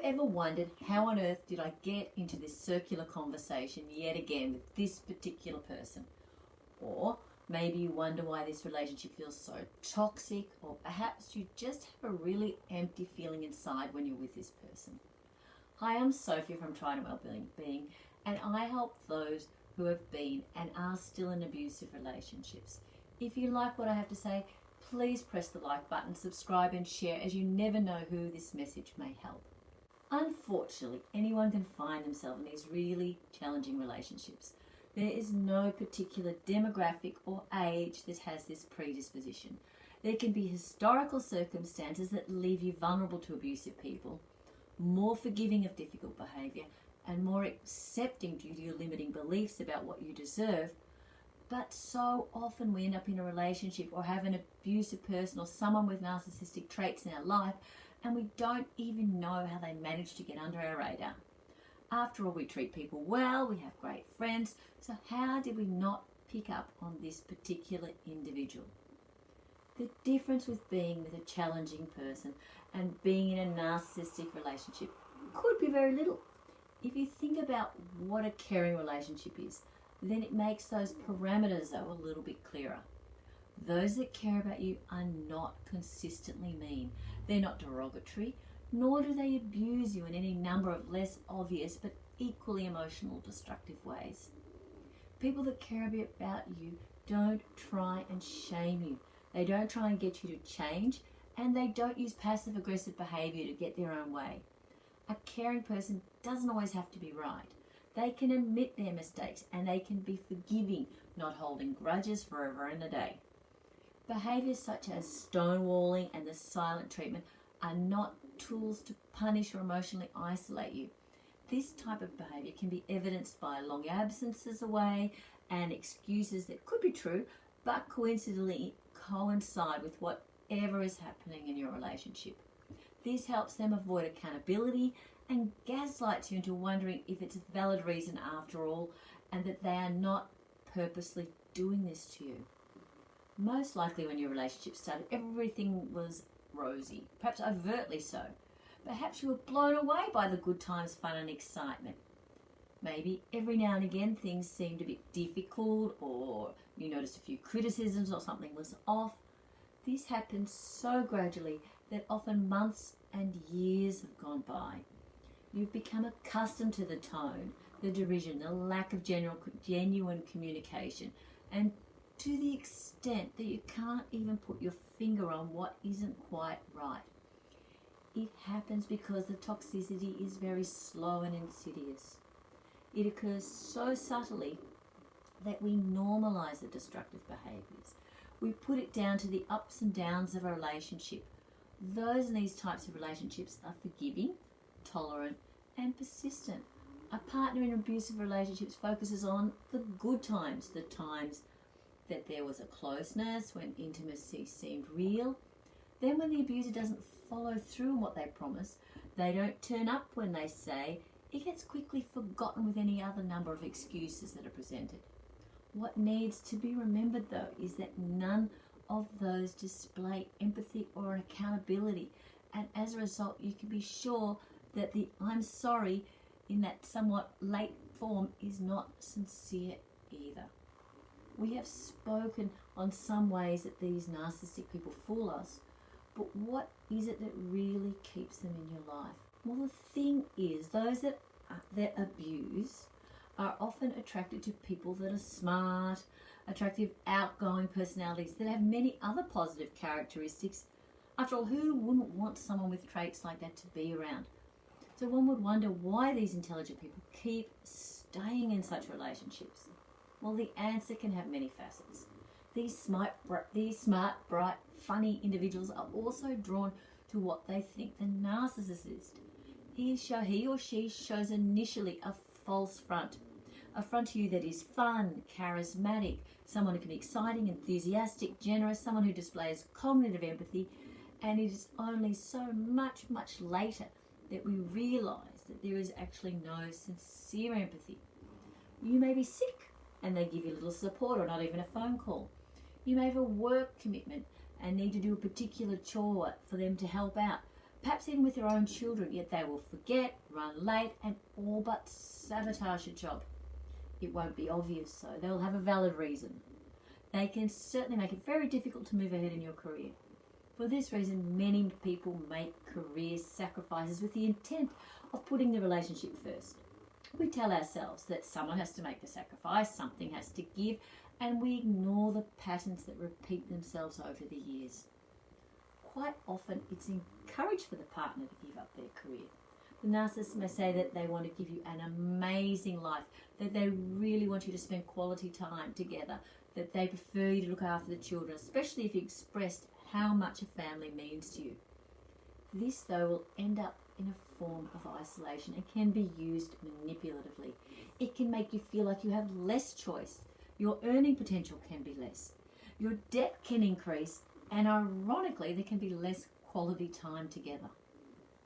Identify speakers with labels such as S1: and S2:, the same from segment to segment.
S1: ever wondered, how on earth did I get into this circular conversation yet again with this particular person? Or maybe you wonder why this relationship feels so toxic, or perhaps you just have a really empty feeling inside when you're with this person. Hi, I'm Sophia from Trying to Wellbeing, and I help those who have been and are still in abusive relationships. If you like what I have to say, please press the like button, subscribe and share, as you never know who this message may help. Unfortunately, anyone can find themselves in these really challenging relationships. There is no particular demographic or age that has this predisposition. There can be historical circumstances that leave you vulnerable to abusive people, more forgiving of difficult behaviour, and more accepting due to your limiting beliefs about what you deserve. But so often we end up in a relationship or have an abusive person or someone with narcissistic traits in our life, and we don't even know how they managed to get under our radar. After all, we treat people well, we have great friends, so how did we not pick up on this particular individual? The difference with being with a challenging person and being in a narcissistic relationship could be very little. If you think about what a caring relationship is, then it makes those parameters though a little bit clearer. Those that care about you are not consistently mean. They're not derogatory, nor do they abuse you in any number of less obvious but equally emotional destructive ways. People that care a bit about you don't try and shame you. They don't try and get you to change, and they don't use passive aggressive behaviour to get their own way. A caring person doesn't always have to be right. They can admit their mistakes and they can be forgiving, not holding grudges forever and a day. Behaviours such as stonewalling and the silent treatment are not tools to punish or emotionally isolate you. This type of behaviour can be evidenced by long absences away and excuses that could be true but coincidentally coincide with whatever is happening in your relationship. This helps them avoid accountability and gaslights you into wondering if it's a valid reason after all, and that they are not purposely doing this to you. Most likely when your relationship started, everything was rosy, perhaps overtly so. Perhaps you were blown away by the good times, fun and excitement. Maybe every now and again things seemed a bit difficult, or you noticed a few criticisms or something was off. This happens so gradually that often months and years have gone by. You've become accustomed to the tone, the derision, the lack of genuine communication, and to the extent that you can't even put your finger on what isn't quite right. It happens because the toxicity is very slow and insidious. It occurs so subtly that we normalise the destructive behaviours. We put it down to the ups and downs of a relationship. Those in these types of relationships are forgiving, tolerant, and persistent. A partner in abusive relationships focuses on the good times, the times that there was a closeness, when intimacy seemed real. Then when the abuser doesn't follow through on what they promise, they don't turn up when they say, it gets quickly forgotten with any other number of excuses that are presented. What needs to be remembered though is that none of those display empathy or accountability, and as a result you can be sure that the I'm sorry in that somewhat late form is not sincere either. We have spoken on some ways that these narcissistic people fool us, but what is it that really keeps them in your life? Well, the thing is, those that abuse are often attracted to people that are smart, attractive, outgoing personalities that have many other positive characteristics. After all, who wouldn't want someone with traits like that to be around? So one would wonder why these intelligent people keep staying in such relationships. Well, the answer can have many facets. These smart, bright, funny individuals are also drawn to what they think the narcissist is. He or she shows initially a false front. A front to you that is fun, charismatic, someone who can be exciting, enthusiastic, generous, someone who displays cognitive empathy, and it is only so much later that we realise that there is actually no sincere empathy. You may be sick and they give you a little support or not even a phone call. You may have a work commitment and need to do a particular chore for them to help out, perhaps even with their own children, yet they will forget, run late, and all but sabotage a job. It won't be obvious, so they'll have a valid reason. They can certainly make it very difficult to move ahead in your career. For this reason, many people make career sacrifices with the intent of putting the relationship first. We tell ourselves that someone has to make the sacrifice, something has to give, and we ignore the patterns that repeat themselves over the years. Quite often, it's encouraged for the partner to give up their career. The narcissist may say that they want to give you an amazing life, that they really want you to spend quality time together, that they prefer you to look after the children, especially if you expressed how much a family means to you. This, though, will end up in a form of isolation and can be used manipulatively. It can make you feel like you have less choice. Your earning potential can be less. Your debt can increase, and ironically, there can be less quality time together.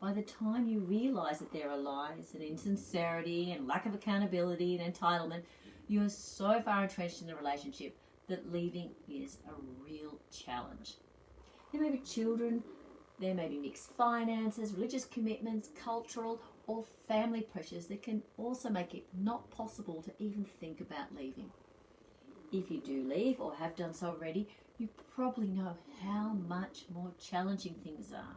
S1: By the time you realise that there are lies and insincerity and lack of accountability and entitlement, you are so far entrenched in the relationship that leaving is a real challenge. There may be children, there may be mixed finances, religious commitments, cultural or family pressures that can also make it not possible to even think about leaving. If you do leave or have done so already, you probably know how much more challenging things are.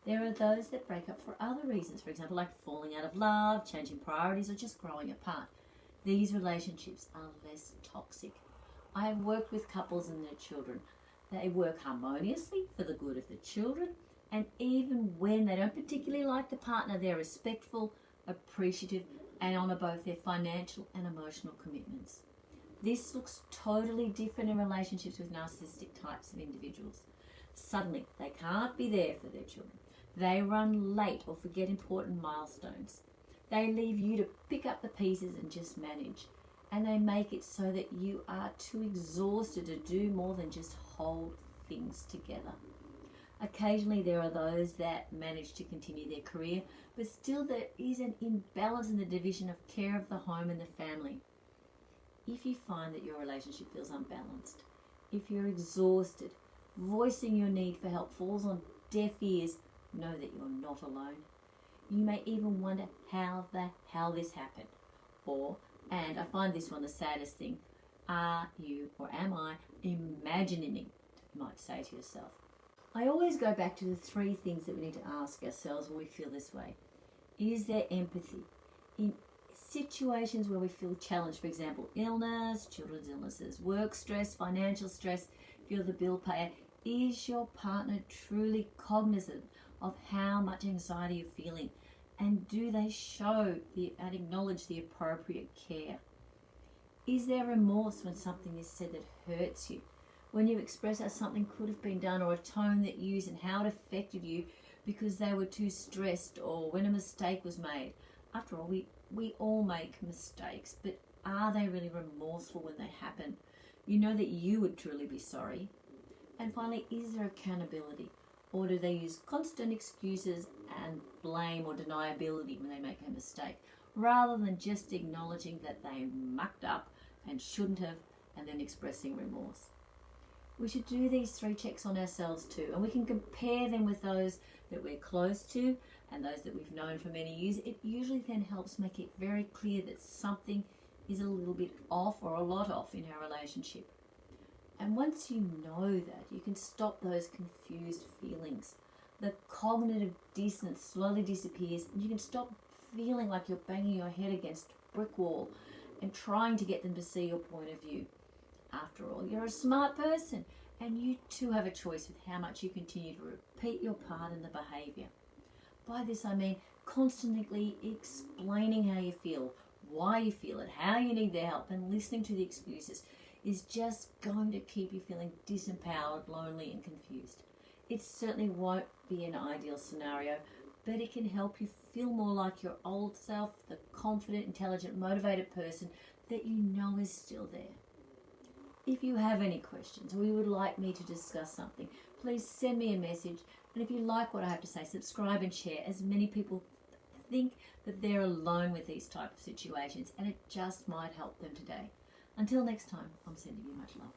S1: There are those that break up for other reasons, for example, like falling out of love, changing priorities, or just growing apart. These relationships are less toxic. I have worked with couples and their children. They work harmoniously for the good of the children, and even when they don't particularly like the partner, they're respectful, appreciative, and honour both their financial and emotional commitments. This looks totally different in relationships with narcissistic types of individuals. Suddenly, they can't be there for their children. They run late or forget important milestones. They leave you to pick up the pieces and just manage. And they make it so that you are too exhausted to do more than just hold things together. Occasionally there are those that manage to continue their career, but still there is an imbalance in the division of care of the home and the family. If you find that your relationship feels unbalanced, if you're exhausted, voicing your need for help falls on deaf ears, know that you're not alone. You may even wonder how this happened. And I find this one the saddest thing, are you or am I imagining it, you might say to yourself. I always go back to the three things that we need to ask ourselves when we feel this way. Is there empathy? In situations where we feel challenged, for example, illness, children's illnesses, work stress, financial stress, if you're the bill payer, is your partner truly cognizant of how much anxiety you're feeling? And do they show and acknowledge the appropriate care? Is there remorse when something is said that hurts you? When you express how something could have been done, or a tone that you used and how it affected you because they were too stressed, or when a mistake was made? After all, we all make mistakes, but are they really remorseful when they happen? You know that you would truly be sorry. And finally, is there accountability? Or do they use constant excuses and blame or deniability when they make a mistake, rather than just acknowledging that they mucked up and shouldn't have, and then expressing remorse? We should do these three checks on ourselves too, and we can compare them with those that we're close to and those that we've known for many years. It usually then helps make it very clear that something is a little bit off or a lot off in our relationship. And once you know that, you can stop those confused feelings. The cognitive dissonance slowly disappears, and you can stop feeling like you're banging your head against a brick wall and trying to get them to see your point of view. After all, you're a smart person, and you too have a choice with how much you continue to repeat your part in the behaviour. By this I mean constantly explaining how you feel, why you feel it, how you need their help, and listening to the excuses is just going to keep you feeling disempowered, lonely and confused. It certainly won't be an ideal scenario, but it can help you feel more like your old self, the confident, intelligent, motivated person that you know is still there. If you have any questions or you would like me to discuss something, please send me a message. And if you like what I have to say, subscribe and share, as many people think that they're alone with these type of situations, and it just might help them today. Until next time, I'm sending you much love.